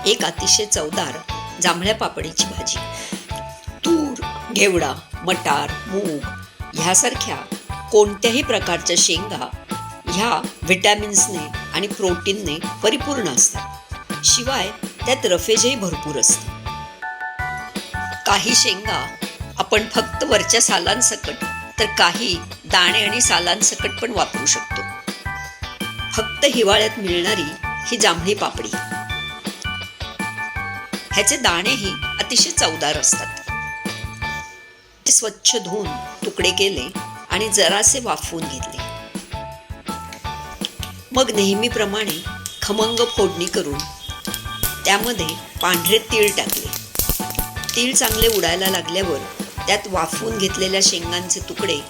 एक अतिशय चवदार जांभळ्या पापडीची भाजी. तूर, घेवडा, मटार, मूग ह्यासारख्या कोणत्याही प्रकारच्या शेंगा ह्या व्हिटॅमिन्सने आणि प्रोटीनने परिपूर्ण असतात. शिवाय त्यात रफेजही भरपूर असते. काही शेंगा आपण फक्त वरच्या सालांसकट तर काही दाणे आणि सालांसकट पण वापरू शकतो. फक्त हिवाळ्यात मिळणारी ही जांभळी पापडी, ह्याचे दाणेही अतिशय चवदार असतात. ते स्वच्छ धुवून तुकडे केले आणि जरासे वाफवून घेतले. मग नेहमीप्रमाणे खमंग फोडणी करून त्यामध्ये पांढरे तीळ टाकले. तीळ चांगले उडायला लागल्यावर त्यात वाफवून घेतलेल्या शेंगांचे तुकडे,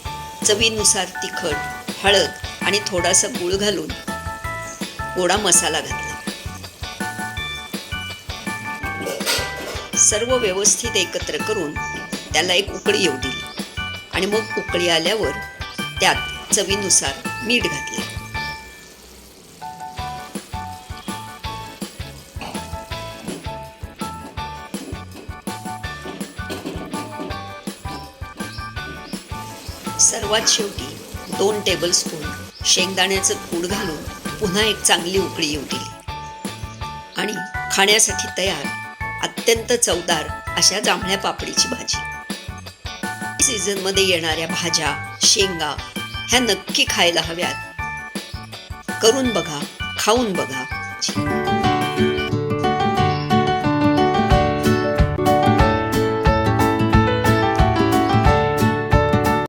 चवीनुसार तिखट, हळद आणि थोडासा गूळ घालून गोडा मसाला घातला. सर्व व्यवस्थित एकत्र करून त्याला एक उकळी येऊ दिली आणि मग उकळी आल्यावर त्यात चवीनुसार मीठ घातले. सर्वात शेवटी 2 टेबलस्पून शेंगदाण्याचं कूट घालून पुन्हा एक चांगली उकळी येऊ दिली आणि खाण्यासाठी तयार अत्यंत चवदार अशा जांभळ्या पापडीची भाजी. सीझनमध्ये येणाऱ्या भाज्या, शेंगा ह्या नक्की खायला हव्यात. करून बघा, खाऊन बघा.